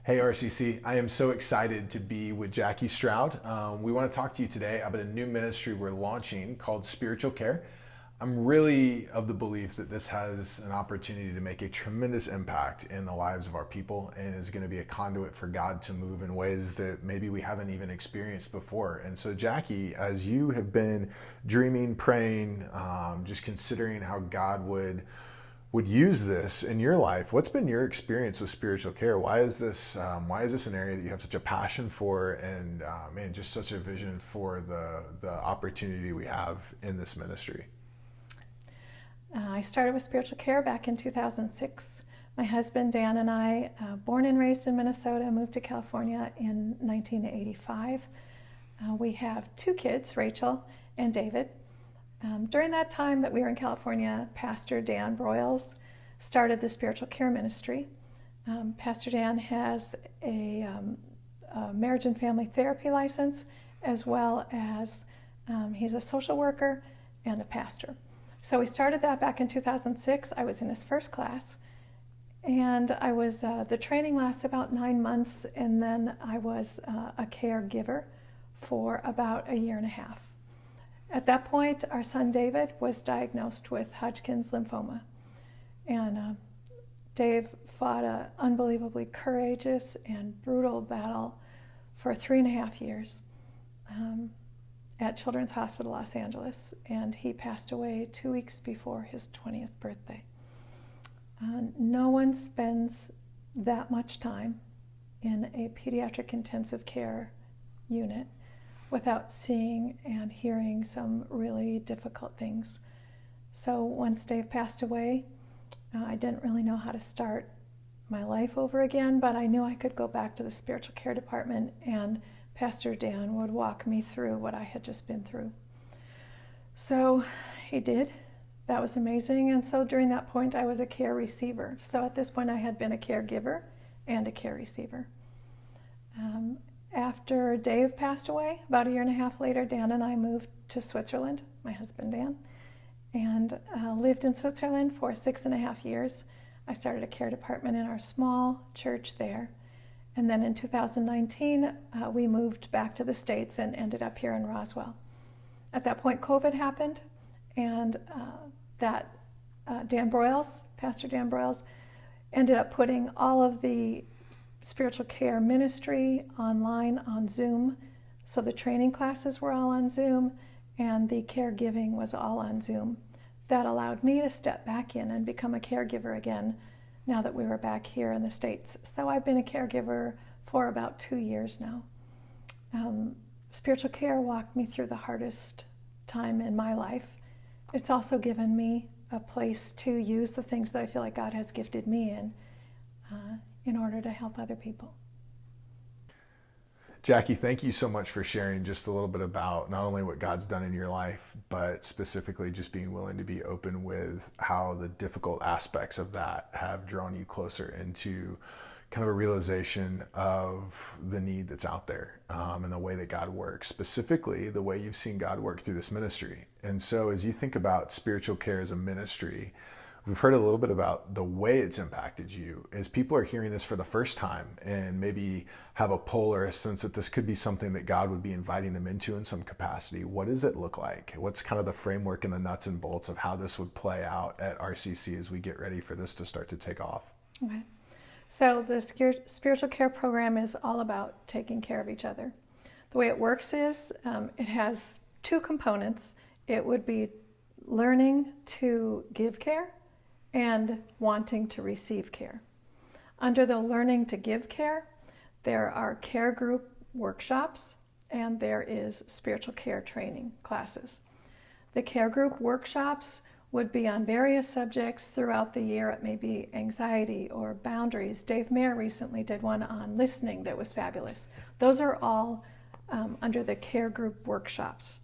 Hey RCC, I am so excited to be with Jackie Stroud. We want to talk to you today about a new ministry we're launching called Spiritual Care. I'm really of the belief that this has an opportunity to make a tremendous impact in the lives of our people and is going to be a conduit for God to move in ways that maybe we haven't even experienced before. And so Jackie, as you have been dreaming, praying, just considering how God would use this in your life, what's been your experience with spiritual care? Why is this an area that you have such a passion for, and man, just such a vision for the opportunity we have in this ministry? I started with spiritual care back in 2006. My husband Dan and I, born and raised in Minnesota, moved to California in 1985. We have two kids, Rachel and David. During that time that we were in California, Pastor Dan Broyles started the spiritual care ministry. Pastor Dan has a marriage and family therapy license, as well as he's a social worker and a pastor. So we started that back in 2006. I was in his first class, and I was the training lasted about 9 months, and then I was a caregiver for about a year and a half. At that point, our son David was diagnosed with Hodgkin's lymphoma, and Dave fought an unbelievably courageous and brutal battle for 3.5 years at Children's Hospital Los Angeles, and he passed away 2 weeks before his 20th birthday. No one spends that much time in a pediatric intensive care unit without seeing and hearing some really difficult things. So once Dave passed away, I didn't really know how to start my life over again, but I knew I could go back to the spiritual care department, and Pastor Dan would walk me through what I had just been through. So he did. That was amazing. And so during that point, I was a care receiver. So at this point, I had been a caregiver and a care receiver. After Dave passed away, about a year and a half later, Dan and I moved to Switzerland, my husband Dan, and lived in Switzerland for 6.5 years. I started a care department in our small church there. And then in 2019, we moved back to the States and ended up here in Roswell. At that point, COVID happened, and Dan Broyles, Pastor Dan Broyles, ended up putting all of the spiritual care ministry online on Zoom. So the training classes were all on Zoom, and the caregiving was all on Zoom. That allowed me to step back in and become a caregiver again now that we were back here in the States. So I've been a caregiver for about 2 years now. Spiritual care walked me through the hardest time in my life. It's also given me a place to use the things that I feel like God has gifted me in order to help other people. Jackie, thank you so much for sharing just a little bit about not only what God's done in your life, but specifically just being willing to be open with how the difficult aspects of that have drawn you closer into kind of a realization of the need that's out there, and the way that God works, specifically the way you've seen God work through this ministry. And so as you think about spiritual care as a ministry, we've heard a little bit about the way it's impacted you. As people are hearing this for the first time and maybe have a pull or a sense that this could be something that God would be inviting them into in some capacity, what does it look like? What's kind of the framework and the nuts and bolts of how this would play out at RCC as we get ready for this to start to take off? Okay. So the spiritual care program is all about taking care of each other. The way it works is it has two components. It would be learning to give care and wanting to receive care. Under the learning to give care, there are care group workshops, and there is spiritual care training classes. The care group workshops would be on various subjects throughout the year. It may be anxiety or boundaries. Dave Mayer recently did one on listening that was fabulous. Those are all under the care group workshops.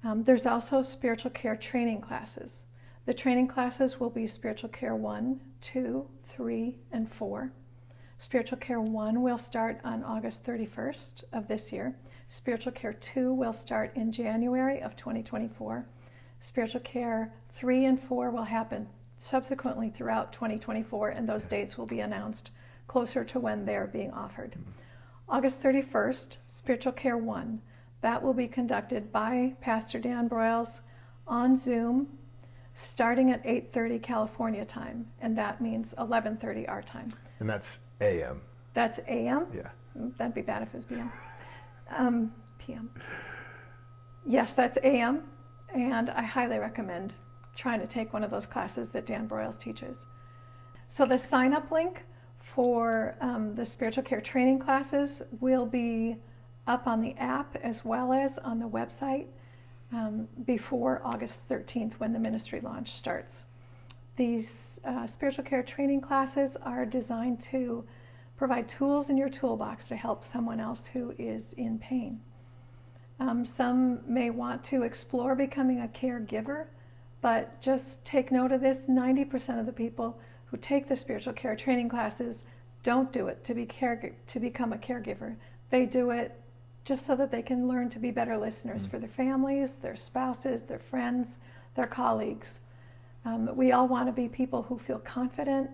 There's also spiritual care training classes. The training classes will be Spiritual Care 1, 2, 3, and 4. Spiritual Care 1 will start on August 31st of this year. Spiritual Care 2 will start in January of 2024. Spiritual Care 3 and 4 will happen subsequently throughout 2024, and those dates will be announced closer to when they're being offered. August 31st, Spiritual Care 1. That will be conducted by Pastor Dan Broyles on Zoom, starting at 8:30 California time, and that means 11:30 our time. And that's AM. That's AM? Yeah. That'd be bad if it was PM. PM. Yes, that's AM, and I highly recommend trying to take one of those classes that Dan Broyles teaches. So the sign-up link for the spiritual care training classes will be up on the app as well as on the website before August 13th when the ministry launch starts. These spiritual care training classes are designed to provide tools in your toolbox to help someone else who is in pain. Some may want to explore becoming a caregiver, but just take note of this, 90% of the people who take the spiritual care training classes don't do it to become a caregiver. They do it just so that they can learn to be better listeners for their families, their spouses, their friends, their colleagues. We all want to be people who feel confident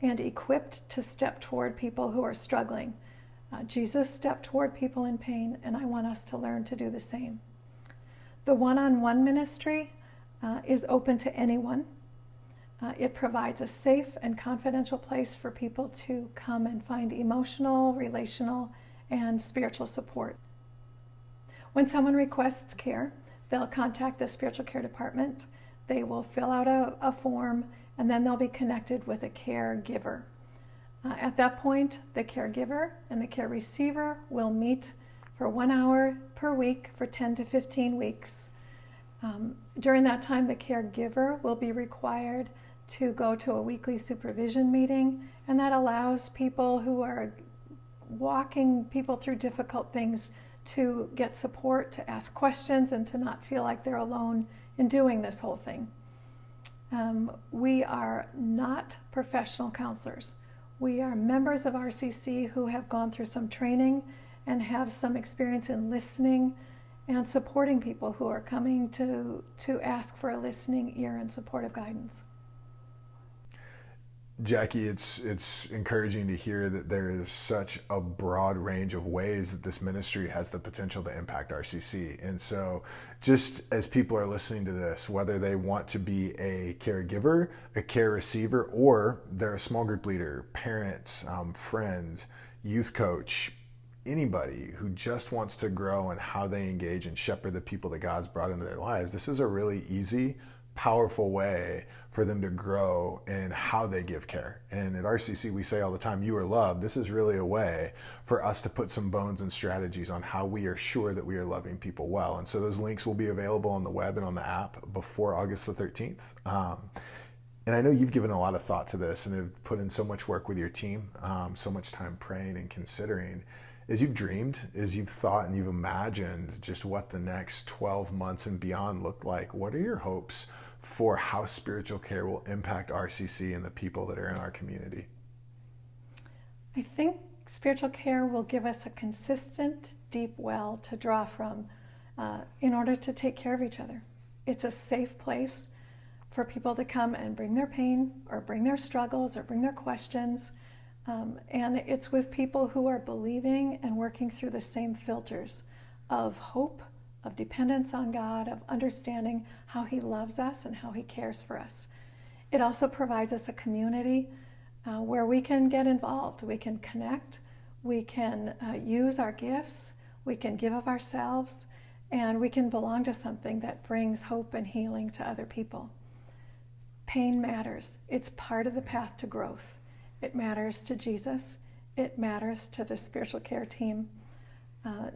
and equipped to step toward people who are struggling. Jesus stepped toward people in pain, and I want us to learn to do the same. The one-on-one ministry is open to anyone. It provides a safe and confidential place for people to come and find emotional, relational, and spiritual support. When someone requests care, they'll contact the spiritual care department. They will fill out a form, and then they'll be connected with a caregiver. At that point, the caregiver and the care receiver will meet for 1 hour per week for 10 to 15 weeks. During that time, the caregiver will be required to go to a weekly supervision meeting, and that allows people who are walking people through difficult things to get support, to ask questions, and to not feel like they're alone in doing this whole thing. We are not professional counselors. We are members of RCC who have gone through some training and have some experience in listening and supporting people who are coming to ask for a listening ear and supportive guidance. Jackie, it's encouraging to hear that there is such a broad range of ways that this ministry has the potential to impact RCC. And so just as people are listening to this, whether they want to be a caregiver, a care receiver, or they're a small group leader, parent, friend, youth coach, anybody who just wants to grow in how they engage and shepherd the people that God's brought into their lives, this is a really easy, powerful way for them to grow in how they give care. And at RCC, we say all the time, you are loved. This is really a way for us to put some bones and strategies on how we are sure that we are loving people well. And so those links will be available on the web and on the app before August the 13th. And I know you've given a lot of thought to this and have put in so much work with your team, so much time praying and considering. As you've dreamed, as you've thought and you've imagined just what the next 12 months and beyond look like, what are your hopes for how spiritual care will impact RCC and the people that are in our community? I think spiritual care will give us a consistent, deep well to draw from in order to take care of each other. It's a safe place for people to come and bring their pain or bring their struggles or bring their questions. And it's with people who are believing and working through the same filters of hope, of dependence on God, of understanding how He loves us and how He cares for us. It also provides us a community where we can get involved, we can connect, we can use our gifts, we can give of ourselves, and we can belong to something that brings hope and healing to other people. Pain matters. It's part of the path to growth. It matters to Jesus. It matters to the spiritual care team.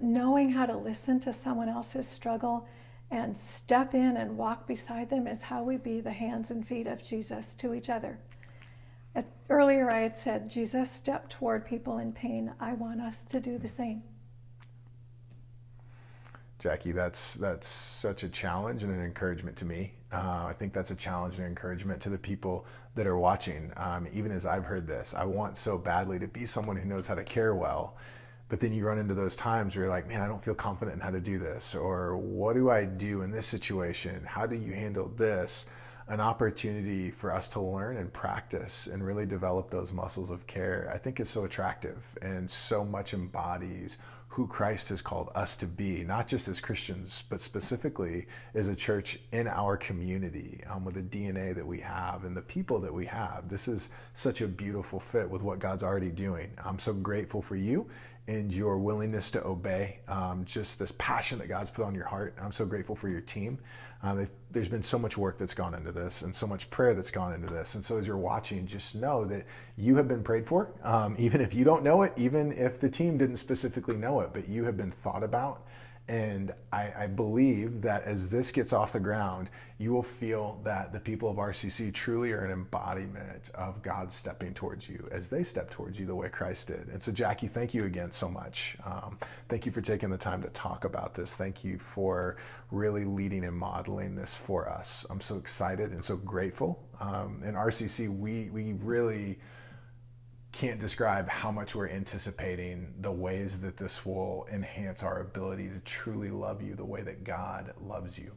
Knowing how to listen to someone else's struggle and step in and walk beside them is how we be the hands and feet of Jesus to each other. Earlier I had said, Jesus stepped toward people in pain. I want us to do the same. Jackie, that's such a challenge and an encouragement to me. I think that's a challenge and encouragement to the people that are watching. Even as I've heard this, I want so badly to be someone who knows how to care well, but then you run into those times where you're like, man, I don't feel confident in how to do this, or what do I do in this situation? How do you handle this? an opportunity for us to learn and practice and really develop those muscles of care, I think is so attractive and so much embodies who Christ has called us to be, not just as Christians, but specifically as a church in our community, with the DNA that we have and the people that we have. This is such a beautiful fit with what God's already doing. I'm so grateful for you and your willingness to obey, just this passion that God's put on your heart. I'm so grateful for your team. There's been so much work that's gone into this and so much prayer that's gone into this. And so as you're watching, just know that you have been prayed for, even if you don't know it, even if the team didn't specifically know it, but you have been thought about. And I believe that as this gets off the ground, you will feel that the people of RCC truly are an embodiment of God stepping towards you as they step towards you the way Christ did. And so, Jackie, thank you again so much. Thank you for taking the time to talk about this. Thank you for really leading and modeling this for us. I'm so excited and so grateful. In RCC, we really can't describe how much we're anticipating the ways that this will enhance our ability to truly love you the way that God loves you.